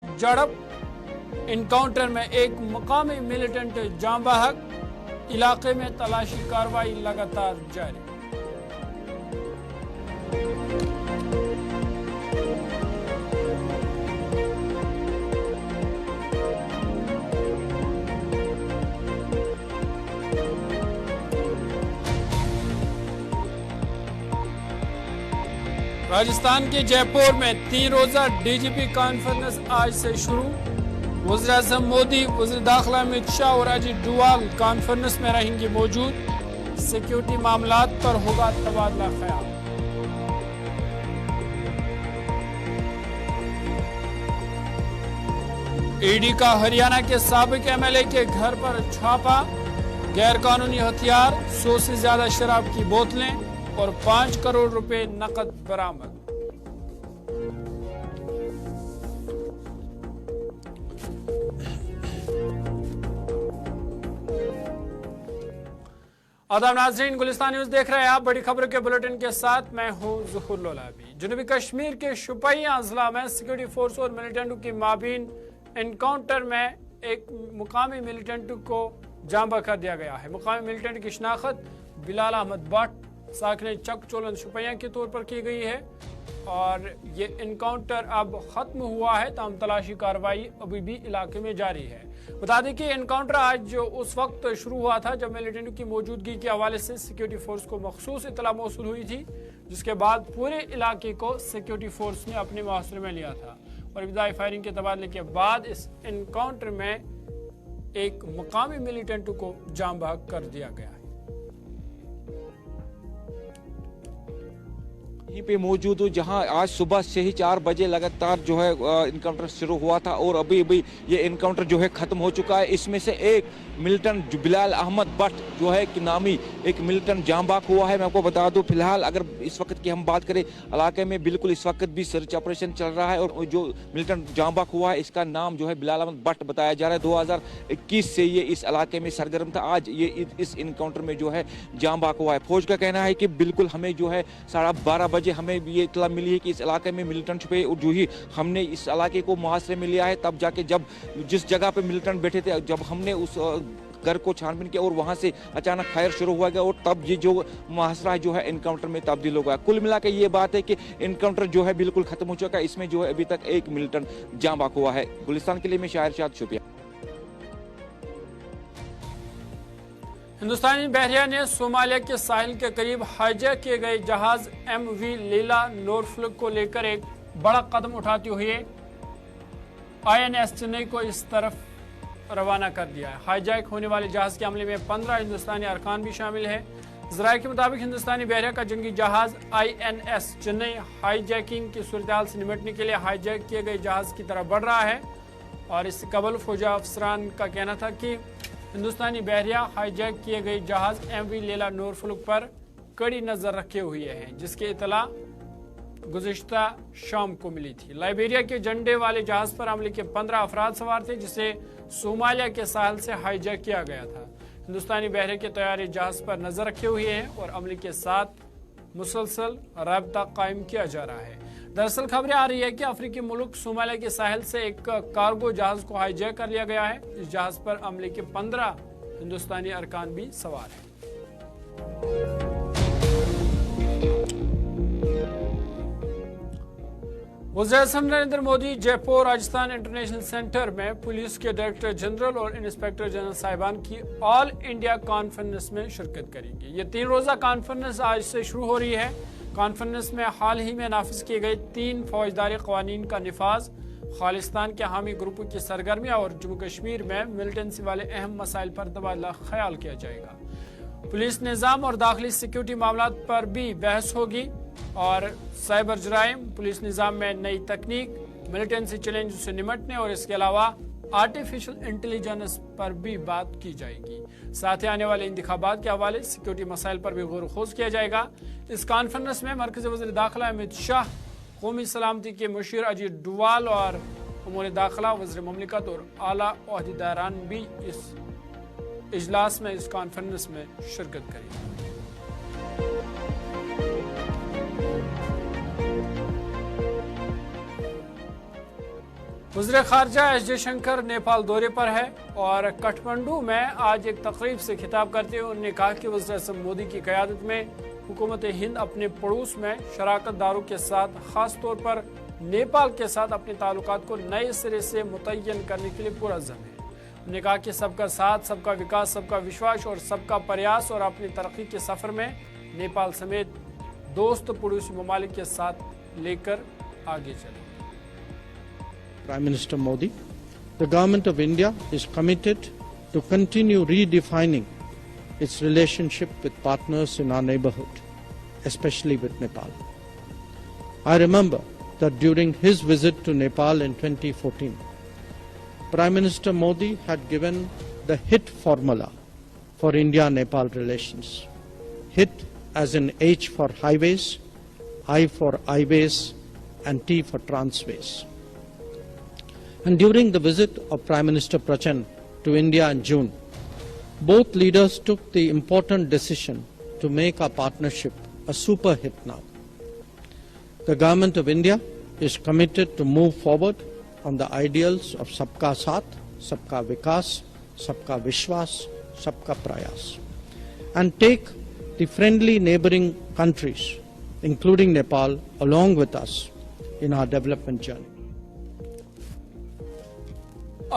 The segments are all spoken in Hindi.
झड़प इनकाउंटर में एक मुकामी मिलिटेंट जाँ बहक। इलाके में तलाशी कार्रवाई लगातार जारी। राजस्थान के जयपुर में 3 रोजा डीजीपी कॉन्फ्रेंस आज से शुरू। वज़ीर-ए-आज़म मोदी, वज़ीर दाखिला अमित शाह और अजीत डोवाल कॉन्फ्रेंस में रहेंगे मौजूद। सिक्योरिटी मामलात पर होगा तबादला ख्याल। ईडी का हरियाणा के साबिक एमएलए के घर पर छापा। गैर कानूनी हथियार, 100 से ज्यादा शराब की बोतलें और 5 करोड़ रुपए नकद बरामद। आदाब नाज़रीन, गुलिस्तान न्यूज देख रहे हैं आप। बड़ी खबरों के बुलेटिन के साथ मैं हूं ज़ुहूर लोलाबी। जनूबी कश्मीर के शुपियां जिला में सिक्योरिटी फोर्स और मिलिटेंटों की माबीन एनकाउंटर में एक मुकामी मिलिटेंट को जांबा कर दिया गया है। मुकामी मिलिटेंट की शिनाख्त बिलाल अहमद भट्ट साकने चक चोलन शुपिया के तौर पर की गई है और ये इनकाउंटर अब खत्म हुआ है, ताम तलाशी कार्रवाई अभी भी इलाके में जारी है। बता दें कि इनकाउंटर आज उस वक्त शुरू हुआ था जब मिलिटेंट की मौजूदगी के हवाले से सिक्योरिटी फोर्स को मखसूस इतला मौसूल हुई थी, जिसके बाद पूरे इलाके को सिक्योरिटी फोर्स ने अपने मुआसरे में लिया था और इब्तिदाई फायरिंग के तबादले के बाद इस इनकाउंटर में एक मुकामी मिलिटेंट को जाम बहक कर दिया गया है। यहीं पे मौजूद हूँ जहां आज सुबह से ही 4 बजे लगातार जो है इनकाउंटर शुरू हुआ था और अभी अभी ये इनकाउंटर जो है खत्म हो चुका है। इसमें से एक मिलिटेंट बिलाल अहमद भट्ट जो है कि नामी एक मिलिटेंट जांबाक हुआ है। मैं आपको बता दूं, फिलहाल अगर इस वक्त की हम बात करें, इलाके में बिल्कुल इस वक्त भी सर्च ऑपरेशन चल रहा है और जो मिलिटेंट जांबाक हुआ है इसका नाम जो है बिलाल अहमद भट्ट बताया जा रहा है। 2021 से ये इस इलाके में सरगर्म था। आज ये इस इनकाउंटर में जो है जांबाक हुआ है। फौज का कहना है कि बिल्कुल हमें जो है 12:30 बजे हमें ये इतला मिली है कि इस इलाके में मिलिटेंट छुपे और जो ही हमने इस इलाके को मुहासरे में लिया है, तब जाके जब जिस जगह पे मिलिटेंट बैठे थे, जब हमने उस घर को छानबीन किया और वहां से अचानक फायर शुरू हुआ गया और तब ये जो मुहासरा जो है इनकाउंटर में तब्दील हो गया। कुल मिलाकर ये बात है कि इनकाउंटर जो है बिल्कुल खत्म हो चुका है। इसमें जो है अभी तक एक मिलिटेंट जाँ बाक हुआ है। गुलिस्तान के लिए मैं शायर शाद शुक्रिया। हिंदुस्तानी बहरिया ने सोमालिया के साहिल के करीब हाईजैक किए गए जहाज MV लीला नॉरफॉक को लेकर एक बड़ा कदम उठाते हुए INS चेन्नई को इस तरफ रवाना कर दिया है। हाईजैक होने वाले जहाज के हमले में 15 हिंदुस्तानी अरकान भी शामिल है। ज़राए के मुताबिक हिंदुस्तानी बहरिया का जंगी जहाज INS चेन्नई हाईजैकिंग की सूरत से निपटने के लिए हाईजैक किए गए जहाज की तरफ बढ़ रहा है और इससे कबल फौजा अफसरान का कहना था कि हिंदुस्तानी बहरिया हाईजैक किए गए जहाज MV लीला नॉरफॉक पर कड़ी नजर रखे हुए हैं, जिसकी इतला गुज़िश्ता शाम को मिली थी। लाइबेरिया के झंडे वाले जहाज पर हमले के 15 अफराद सवार थे, जिसे सोमालिया के साहिल से हाईजैक किया गया था। हिंदुस्तानी बहरे के तैयारी जहाज पर नजर रखे हुए हैं और अमले के साथ मुसलसल राबता कायम किया जा रहा है। दरअसल खबरें आ रही है कि अफ्रीकी मुल्क सोमालिया के साहिल से एक कार्गो जहाज को हाईजैक कर लिया गया है। इस जहाज पर अमले के 15 हिंदुस्तानी अरकान भी सवार हैं। वज़ीर-ए-आज़म नरेंद्र मोदी जयपुर राजस्थान इंटरनेशनल सेंटर में पुलिस के डायरेक्टर जनरल और इंस्पेक्टर जनरल साहिबान की ऑल इंडिया कॉन्फ्रेंस में शिरकत करेंगे। ये 3 रोजा कॉन्फ्रेंस आज से शुरू हो रही है। कॉन्फ्रेंस में हाल ही में नाफिज किए गए 3 फौजदारी कवानीन का निफाज, खालिस्तान के हामी ग्रुपों की सरगर्मियां और जम्मू कश्मीर में मिलिटेंसी वाले अहम मसाइल पर तबादला ख्याल किया जाएगा। पुलिस निज़ाम और दाखिली सिक्योरिटी मामला पर भी बहस होगी और साइबर जराइम, पुलिस निज़ाम में नई तकनीक, मिलिटेंसी चैलेंज से निमटने और इसके अलावा आर्टिफिशियल इंटेलिजेंस पर भी बात की जाएगी। साथ ही आने वाले इंतखाबात के हवाले सिक्योरिटी मसाइल पर भी गौर खोज किया जाएगा। इस कॉन्फ्रेंस में मरकज़ी वज़ीर दाखिला अमित शाह, कौमी सलामती के मुशीर अजीत डोवाल और उमूर दाखिला वज़ीर ममलिकत और आला ओहदेदारान भी इस इजलास में, इस कॉन्फ्रेंस में शिरकत करेंगे। वज़ीर ख़ारजा एस जयशंकर नेपाल दौरे पर है और काठमांडू में आज एक तकरीब से खिताब करते हुए उन्होंने कहा कि वज़ीर आज़म मोदी की क़यादत में हुकूमत हिंद अपने पड़ोस में शराकतदारों के साथ ख़ास तौर पर नेपाल के साथ अपने ताल्लुकात को नए सिरे से मुतय्यन करने के लिए पुरअज़्म है। उन्होंने कहा कि सबका साथ, सबका विकास, सबका विश्वास और सबका प्रयास और अपनी तरक्की के सफ़र में नेपाल समेत दोस्त पड़ोसी ममालिक के साथ लेकर आगे चले। Prime Minister Modi, the Government of India is committed to continue redefining its relationship with partners in our neighborhood, especially with Nepal. I remember that during his visit to Nepal in 2014, Prime Minister Modi had given the HIT formula for India-Nepal relations. HIT as in H for highways, I for highways, and T for transways. And during the visit of Prime Minister Prachand to India in June, both leaders took the important decision to make our partnership a super hit now. The Government of India is committed to move forward on the ideals of Sabka Saath, Sabka Vikas, Sabka Vishwas, Sabka Prayas, and take the friendly neighboring countries, including Nepal, along with us in our development journey.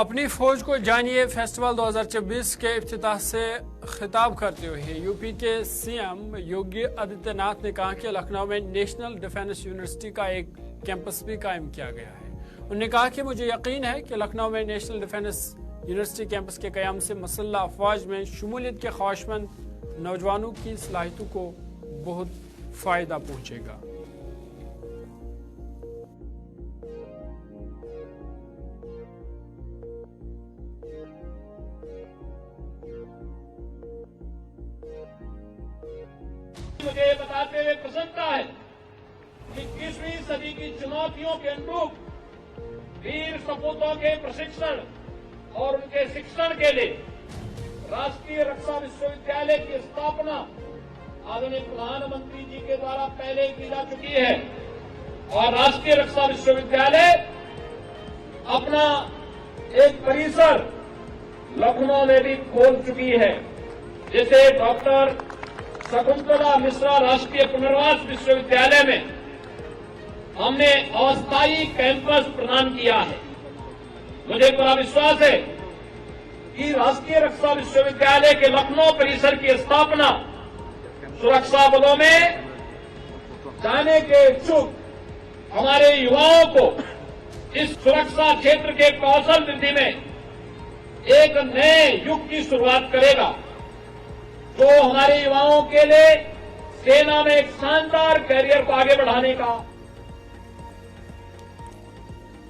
अपनी फौज को जानिए फेस्टिवल 2024 के इफ्तिताह से खिताब करते हुए यूपी के सीएम योगी आदित्यनाथ ने कहा कि लखनऊ में नेशनल डिफेंस यूनिवर्सिटी का एक कैंपस भी कायम किया गया है। उन्होंने कहा कि मुझे यकीन है कि लखनऊ में नेशनल डिफेंस यूनिवर्सिटी कैंपस के क़याम से मसल्ह अफवाज में शमूलियत के ख्वाहिशमंद नौजवानों की सलाहियतों को बहुत फ़ायदा पहुँचेगा। मुझे ये बताते हुए प्रसन्नता है कि 21वीं सदी की चुनौतियों के अनुरूप वीर सपूतों के प्रशिक्षण और उनके शिक्षण के लिए राष्ट्रीय रक्षा विश्वविद्यालय की स्थापना आदरणीय प्रधानमंत्री जी के द्वारा पहले की जा चुकी है और राष्ट्रीय रक्षा विश्वविद्यालय अपना एक परिसर लखनऊ में भी खोल चुकी है, जिसे डॉक्टर शकुंतला मिश्रा राष्ट्रीय पुनर्वास विश्वविद्यालय में हमने अस्थायी कैंपस प्रदान किया है। मुझे पूरा विश्वास है कि राष्ट्रीय रक्षा विश्वविद्यालय के लखनऊ परिसर की स्थापना सुरक्षा बलों में जाने के इच्छुक हमारे युवाओं को इस सुरक्षा क्षेत्र के कौशल वृद्धि में एक नए युग की शुरुआत करेगा, जो हमारे युवाओं के लिए सेना में एक शानदार करियर को आगे बढ़ाने का।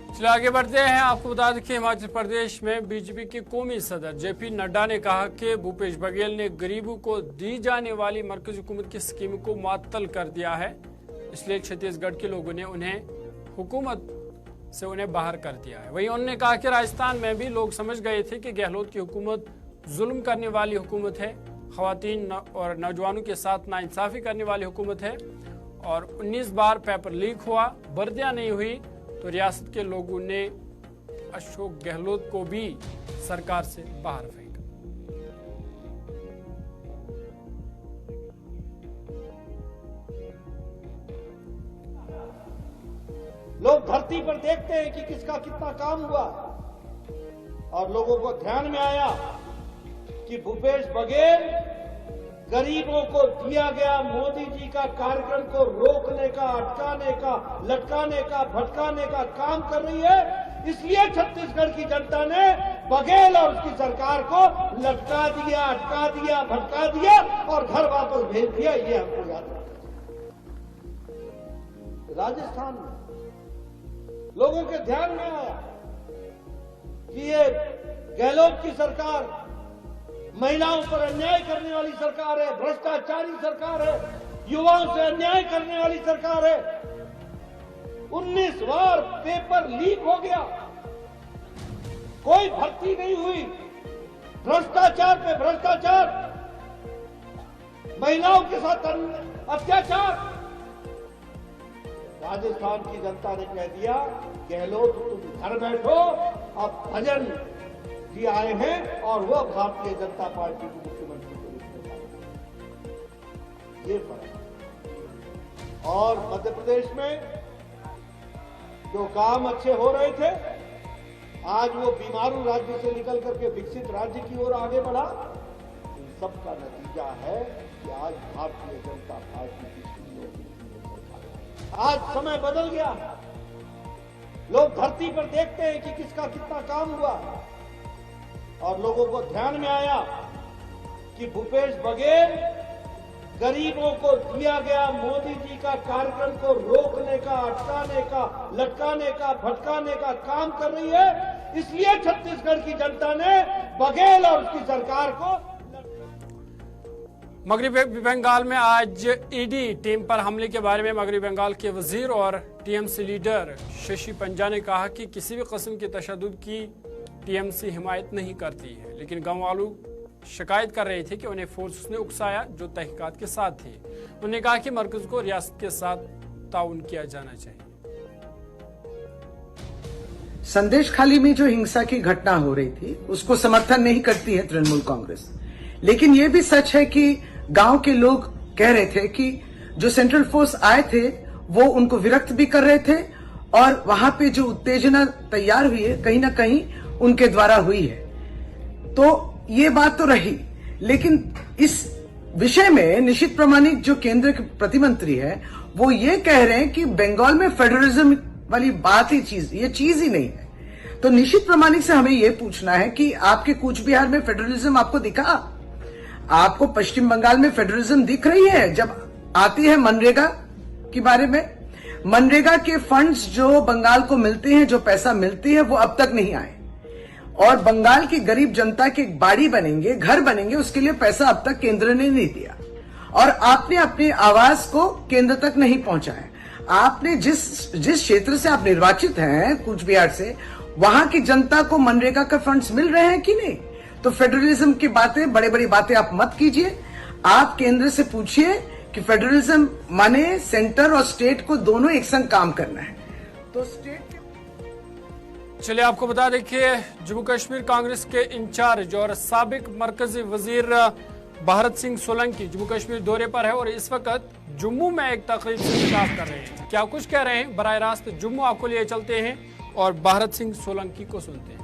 चलिए आगे बढ़ते हैं। आपको बता दें कि हिमाचल प्रदेश में बीजेपी के कौमी सदर जेपी नड्डा ने कहा कि भूपेश बघेल ने गरीबों को दी जाने वाली मरकजी हुकूमत की स्कीम को मुअत्तल कर दिया है, इसलिए छत्तीसगढ़ के लोगों ने उन्हें हुकूमत से उन्हें बाहर कर दिया है। वहीं उन्होंने कहा कि राजस्थान में भी लोग समझ गए थे कि गहलोत की हुकूमत जुल्म करने वाली हुकूमत है, ख्वातीन और नौजवानों के साथ नाइंसाफी करने वाली हुकूमत है और 19 बार पेपर लीक हुआ, वर्दियां नहीं हुई तो रियासत के लोगों ने अशोक गहलोत को भी सरकार से बाहर फेंका। लोग धरती पर देखते हैं कि किसका कितना काम हुआ और लोगों को ध्यान में आया कि भूपेश बघेल गरीबों को दिया गया मोदी जी का कार्यक्रम को रोकने का, अटकाने का, लटकाने का, भटकाने का काम कर रही है। इसलिए छत्तीसगढ़ की जनता ने बघेल और उसकी सरकार को लटका दिया, अटका दिया, भटका दिया और घर वापस भेज दिया। ये हमको याद रखना। राजस्थान में लोगों के ध्यान में आया कि ये गहलोत की सरकार महिलाओं पर अन्याय करने वाली सरकार है, भ्रष्टाचारी सरकार है, युवाओं से अन्याय करने वाली सरकार है। 19 बार पेपर लीक हो गया, कोई भर्ती नहीं हुई, भ्रष्टाचार पे भ्रष्टाचार, महिलाओं के साथ अत्याचार। राजस्थान की जनता ने कह दिया गहलोत तुम घर बैठो, अब भजन जी आए हैं और वह भारतीय जनता पार्टी के मुख्यमंत्री को लिखने ये फर्क है। और मध्य प्रदेश में जो काम अच्छे हो रहे थे, आज वो बीमारू राज्य से निकल करके विकसित राज्य की ओर आगे बढ़ा। इन सबका नतीजा है कि आज भारतीय जनता पार्टी की आज समय बदल गया। लोग धरती पर देखते हैं कि किसका कितना काम हुआ और लोगों को ध्यान में आया कि भूपेश बघेल गरीबों को दिया गया मोदी जी का कार्यक्रम को रोकने का, अटकाने का, लटकाने का, भटकाने का काम कर रही है। इसलिए छत्तीसगढ़ की जनता ने बघेल और उसकी सरकार को मगरबी बंगाल में आज ईडी टीम पर हमले के बारे में मगरबी बंगाल के वजीर और टीएमसी लीडर शशि पंजा ने कहा कि किसी भी किस्म की तशद्दुद की टीएमसी हिमायत नहीं करती है, लेकिन गांव वालों शिकायत कर रहे थे कि उन्हें फोर्स ने उकसाया जो तहकीकात के साथ थे। उन्होंने कहा कि मरकज को रियासत के साथ ताउन किया जाना चाहिए। संदेश खाली में जो हिंसा की घटना हो रही थी उसको समर्थन नहीं करती है तृणमूल कांग्रेस, लेकिन ये भी सच है कि गांव के लोग कह रहे थे कि जो सेंट्रल फोर्स आए थे वो उनको विरक्त भी कर रहे थे और वहां पे जो उत्तेजना तैयार हुई है कहीं ना कहीं उनके द्वारा हुई है। तो ये बात तो रही, लेकिन इस विषय में निशित प्रामाणिक जो केंद्र के प्रतिमंत्री है वो ये कह रहे हैं कि बंगाल में फेडरलिज्म वाली बात ही ये चीज ही नहीं है। तो निशित प्रामाणिक से हमें ये पूछना है कि आपके कूच बिहार में फेडरलिज्म आपको दिखा? आपको पश्चिम बंगाल में फेडरलिज्म दिख रही है? जब आती है मनरेगा के बारे में, मनरेगा के फंड्स जो बंगाल को मिलते हैं, जो पैसा मिलती है वो अब तक नहीं आए और बंगाल की गरीब जनता के बाड़ी बनेंगे, घर बनेंगे, उसके लिए पैसा अब तक केंद्र ने नहीं दिया और आपने अपनी आवाज को केंद्र तक नहीं पहुंचाया। आपने जिस क्षेत्र से आप निर्वाचित हैं कूच बिहार से, वहां की जनता को मनरेगा का फंड्स मिल रहे हैं कि नहीं? तो फेडरलिज्म की बातें, बड़ी बड़ी बातें आप मत कीजिए। आप केंद्र से पूछिए कि फेडरलिज्म माने सेंटर और स्टेट को दोनों एक संग काम करना है। तो स्टेट चलिए आपको बता दें कि जम्मू कश्मीर कांग्रेस के इंचार्ज और साबिक मरकजी वजीर भारत सिंह सोलंकी जम्मू कश्मीर दौरे पर है और इस वक्त जम्मू में एक तकरीब से खिताब कर रहे हैं। क्या कुछ कह रहे हैं, बराह रास्त जम्मू आपको लिए चलते हैं और भारत सिंह सोलंकी को सुनते हैं।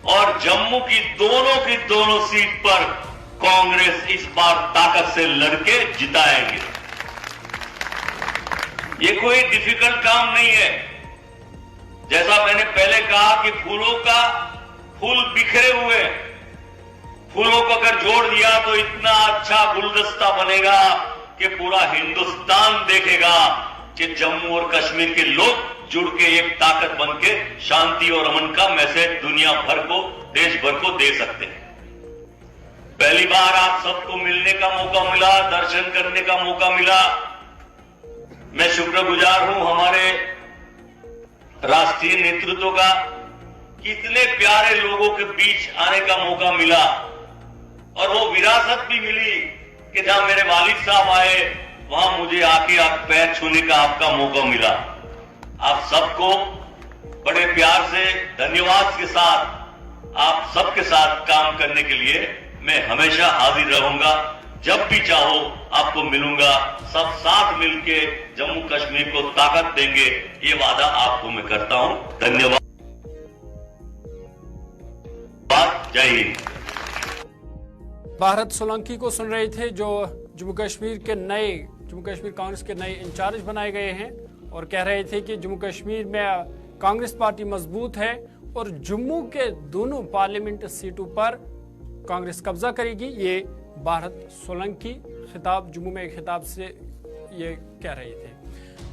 और जम्मू की दोनों सीट पर कांग्रेस इस बार ताकत से लड़के जिताएंगे। ये कोई डिफिकल्ट काम नहीं है। जैसा मैंने पहले कहा कि फूल बिखरे हुए, फूलों को अगर जोड़ दिया तो इतना अच्छा गुलदस्ता बनेगा कि पूरा हिंदुस्तान देखेगा कि जम्मू और कश्मीर के लोग जुड़ के एक ताकत बन के शांति और अमन का मैसेज दुनिया भर को, देश भर को दे सकते हैं। पहली बार आप सबको मिलने का मौका मिला, दर्शन करने का मौका मिला। मैं शुक्रगुजार हूं हमारे राष्ट्रीय नेतृत्व का, कितने प्यारे लोगों के बीच आने का मौका मिला और वो विरासत भी मिली कि जहां मेरे वालिद साहब आए वहां मुझे आके आप पैर छूने का आपका मौका मिला। आप सबको बड़े प्यार से धन्यवाद के साथ आप सबके साथ काम करने के लिए मैं हमेशा हाजिर रहूंगा। जब भी चाहो आपको मिलूंगा। सब साथ मिलके जम्मू कश्मीर को ताकत देंगे, ये वादा आपको मैं करता हूं। धन्यवाद। जय हिंद। भारत सोलंकी को सुन रहे थे जो जम्मू कश्मीर कांग्रेस के नए इंचार्ज बनाए गए हैं और कह रहे थे कि जम्मू कश्मीर में कांग्रेस पार्टी मजबूत है और जम्मू के दोनों पार्लियामेंट सीटों पर कांग्रेस कब्जा करेगी। ये भारत सोलंकी खिताब जम्मू में एक खिताब से ये कह रहे थे।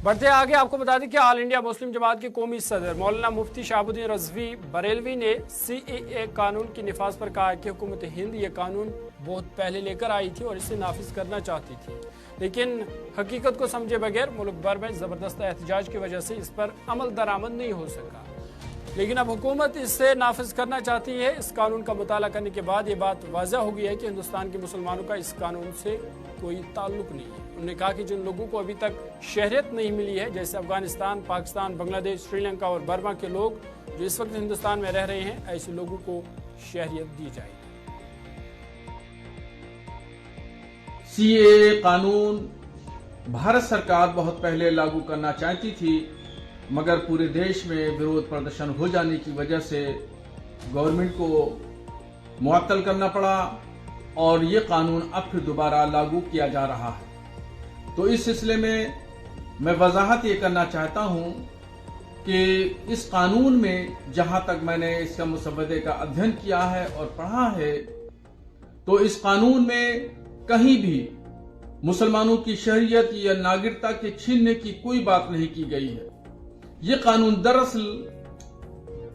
बढ़ते आगे आपको बता दें कि ऑल इंडिया मुस्लिम जमात के कौमी सदर मौलाना मुफ्ती शहाबुद्दीन रजवी बरेलवी ने CAA कानून की निफाज पर कहा कि हुकूमत हिंद ये कानून बहुत पहले लेकर आई थी और इसे नाफिज करना चाहती थी, लेकिन हकीकत को समझे बगैर मुल्क भर में जबरदस्त एहतजाज की वजह से इस पर अमल दरामद नहीं हो सका। लेकिन अब हुकूमत इसे नाफिज करना चाहती है। इस कानून का मुताला करने के बाद ये बात वाज़ह हो गई है कि हिंदुस्तान के मुसलमानों का इस कानून से कोई ताल्लुक नहीं है। उन्होंने कहा कि जिन लोगों को अभी तक शहरियत नहीं मिली है, जैसे अफगानिस्तान, पाकिस्तान, बांग्लादेश, श्रीलंका और बर्मा के लोग जो इस वक्त हिंदुस्तान में रह रहे हैं, ऐसे लोगों को शहरियत दी जाएगी। सीएए कानून भारत सरकार बहुत पहले लागू करना चाहती थी, मगर पूरे देश में विरोध प्रदर्शन हो जाने की वजह से गवर्नमेंट को मुअत्तल करना पड़ा और ये कानून अब फिर दोबारा लागू किया जा रहा है। तो इस सिलसिले में मैं वजाहत ये करना चाहता हूं कि इस कानून में जहां तक मैंने इसका मुसव्वदे का अध्ययन किया है और पढ़ा है, तो इस कानून में कहीं भी मुसलमानों की शहरियत या नागरिकता के छीनने की कोई बात नहीं की गई है। ये कानून दरअसल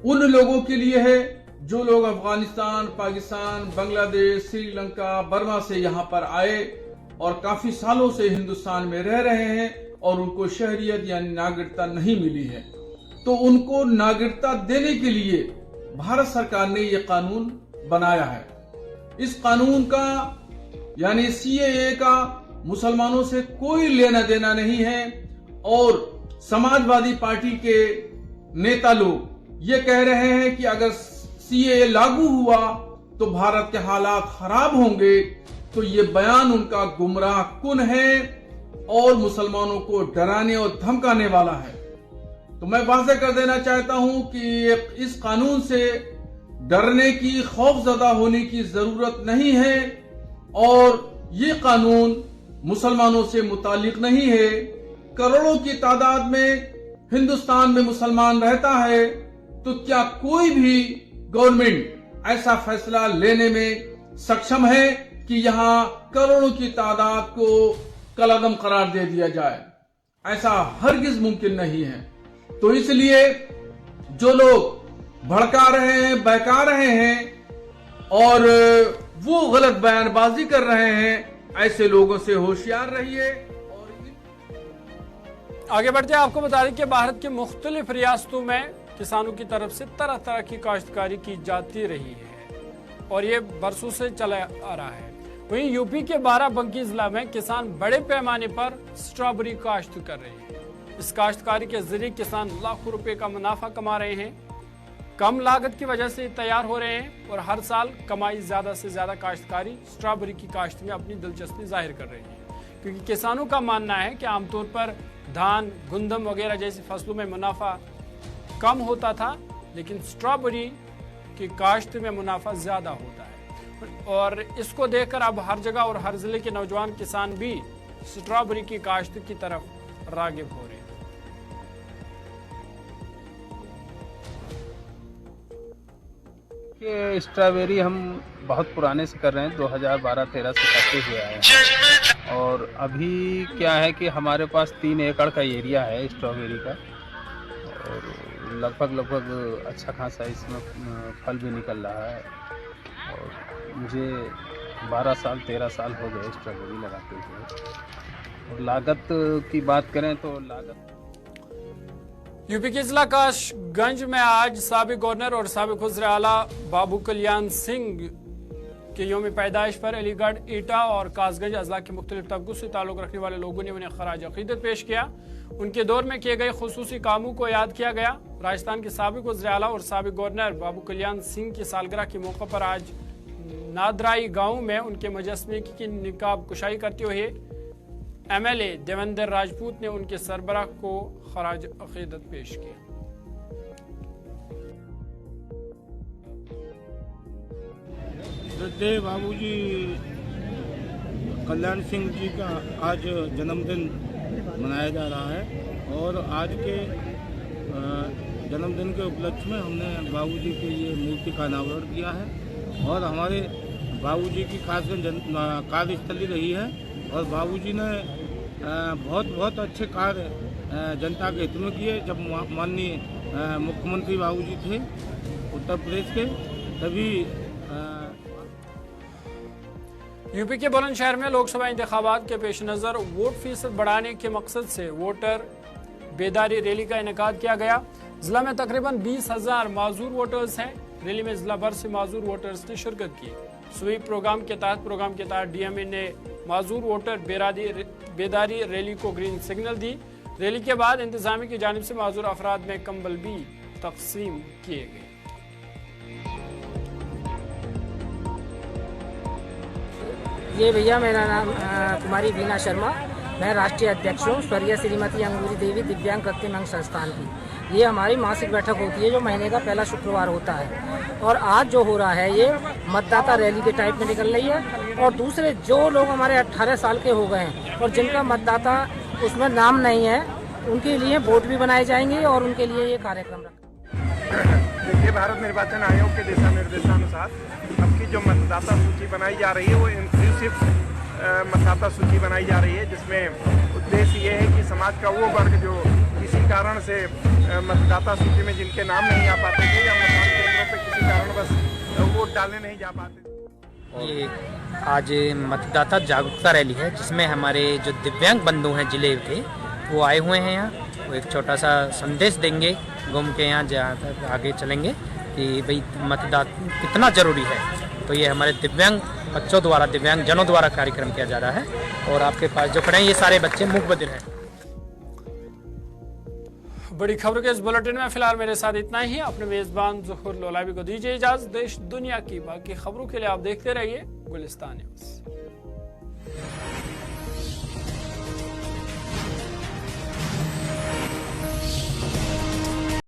उन लोगों के लिए है जो लोग अफगानिस्तान, पाकिस्तान, बांग्लादेश, श्रीलंका, बर्मा से यहाँ पर आए और काफी सालों से हिंदुस्तान में रह रहे हैं और उनको शहरियत यानी नागरिकता नहीं मिली है। तो उनको नागरिकता देने के लिए भारत सरकार ने ये कानून बनाया है। इस कानून का यानी सीएए का मुसलमानों से कोई लेना देना नहीं है और समाजवादी पार्टी के नेता लोग ये कह रहे हैं कि अगर सीएए लागू हुआ तो भारत के हालात खराब होंगे, तो ये बयान उनका गुमराह कुन है और मुसलमानों को डराने और धमकाने वाला है। तो मैं वाज़ेह कर देना चाहता हूं कि इस कानून से डरने की, खौफजदा होने की जरूरत नहीं है और ये कानून मुसलमानों से मुतालिक नहीं है। करोड़ों की तादाद में हिंदुस्तान में मुसलमान रहता है, तो क्या कोई भी गवर्नमेंट ऐसा फैसला लेने में सक्षम है कि यहाँ करोड़ों की तादाद को कलअदम करार दे दिया जाए? ऐसा हरगिज मुमकिन नहीं है। तो इसलिए जो लोग भड़का रहे हैं, बहका रहे हैं और वो गलत बयानबाजी कर रहे हैं, ऐसे लोगों से होशियार रहिए। आगे बढ़ते हैं, आपको बता दें कि भारत के मुख्तलिफ रियासतों में किसानों की तरफ से तरह तरह की काश्तकारी की जाती रही है और ये बरसों से चला आ रहा है। वहीं यूपी के बाराबंकी जिला में किसान बड़े पैमाने पर स्ट्रॉबेरी काश्त कर रहे हैं। इस काश्तकारी के जरिए किसान लाखों रुपए का मुनाफा कमा रहे हैं। कम लागत की वजह से तैयार हो रहे हैं और हर साल कमाई ज्यादा से ज्यादा काश्तकारी स्ट्रॉबेरी की काश्त में अपनी दिलचस्पी जाहिर कर रहे हैं, क्योंकि किसानों का मानना है कि आमतौर पर धान, गुंदम वगैरह जैसी फसलों में मुनाफा कम होता था, लेकिन स्ट्रॉबेरी की काश्त में मुनाफा ज्यादा होता है और इसको देखकर अब हर जगह और हर जिले के नौजवान किसान भी स्ट्रॉबेरी की काश्त की तरफ रागिब हो रहे हैं। कि स्ट्रॉबेरी हम बहुत पुराने से कर रहे हैं, 2012-13 से करते हुए आए हैं और अभी क्या है कि हमारे पास 3 एकड़ का एरिया है स्ट्रॉबेरी का और लगभग अच्छा खासा इसमें फल भी निकल रहा है और मुझे 13 साल हो गए स्ट्रॉबेरी लगाते हुए। और लागत की बात करें तो लागत यूपी के जिला काशगंज में आज साबिक गवर्नर और साबिक वज़ीर आला बाबू कल्याण सिंह के यौम पैदाइश पर अलीगढ़, एटा और कासगंज अजला के मुख्तलिफ तबकों से ताल्लुक रखने वाले लोगों ने उन्हें खराज अकीदत पेश किया। उनके दौर में किए गए खुसूसी कामों को याद किया गया। राजस्थान के साबिक वज़ीर आला और साबिक गवर्नर बाबू कल्याण सिंह की सालगिरह के मौके पर आज नादराई गांव में उनके मुजस्समे की निकाब कुशाई करते हुए एमएलए देवेंद्र राजपूत ने उनके सरबराह को खराज अकीदत पेश किया। श्रद्धेय बाबूजी कल्याण सिंह जी का आज जन्मदिन मनाया जा रहा है और आज के जन्मदिन के उपलक्ष्य में हमने बाबूजी के लिए मूर्ति का अनावरण किया है और हमारे बाबूजी की कासगंज कार्यस्थली रही है और बाबूजी ने बहुत अच्छे कार्य जनता के हित में किए। जब माननीय मुख्यमंत्री बाबूजी थे उत्तर प्रदेश के, तभी यूपी के बुलंदशहर में लोकसभा इंतखाबात के पेश नज़र वोट फीसद बढ़ाने के मकसद से वोटर बेदारी रैली का इनेकाद किया गया। जिला में तकरीबन 20,000 माजूर वोटर्स हैं। रैली में जिला भर से माजूर वोटर्स ने शिरकत की। स्वीप प्रोग्राम के तहत डीएमए ने माजूर वोटर बेदारी रैली को ग्रीन सिग्नल दी। रैली के बाद इंतजामिया की जानिब से माजूर अफराद में कंबल भी तकसीम किए गए। ये भैया मेरा नाम कुमारी वीना शर्मा, मैं राष्ट्रीय अध्यक्ष हूँ स्वर्गीय श्रीमती अंगूरी देवी दिव्यांग कृत्रिम अंग संस्थान की। ये हमारी मासिक बैठक होती है जो महीने का पहला शुक्रवार होता है, और आज जो हो रहा है ये मतदाता रैली के टाइप में निकल रही है। और दूसरे जो लोग हमारे 18 साल के हो गए हैं और जिनका मतदाता उसमें नाम नहीं है, उनके लिए वोट भी बनाए जाएंगे और उनके लिए ये कार्यक्रम रखा। देखिए, भारत निर्वाचन आयोग के दिशा निर्देशानुसार अब की जो मतदाता सूची बनाई जा रही है वो इंक्लूसिव मतदाता सूची बनाई जा रही है, जिसमें उद्देश्य ये है कि समाज का वो वर्ग जो किसी कारण से मतदाता सूची में जिनके नाम नहीं आ पाते थे या मतदान केंद्रों पर किसी कारणवश वोट डालने नहीं जा पाते। ये आज मतदाता जागरूकता रैली है जिसमें हमारे जो दिव्यांग बंधु हैं जिले के वो आए हुए हैं यहाँ। वो एक छोटा सा संदेश देंगे, घूम के यहाँ जहाँ तक आगे चलेंगे कि भाई मतदान कितना ज़रूरी है। तो ये हमारे दिव्यांग बच्चों द्वारा, दिव्यांग जनों द्वारा कार्यक्रम किया जा रहा है। और आपके पास जो खड़े हैं ये सारे बच्चे मूक बधिर हैं। बड़ी खबरों के इस बुलेटिन में फिलहाल मेरे साथ इतना ही। अपने मेजबान ज़ुहूर लोलावी को दीजिए इजाज़त। देश दुनिया की बाकी खबरों के लिए आप देखते रहिए गुलिस्तान न्यूज़।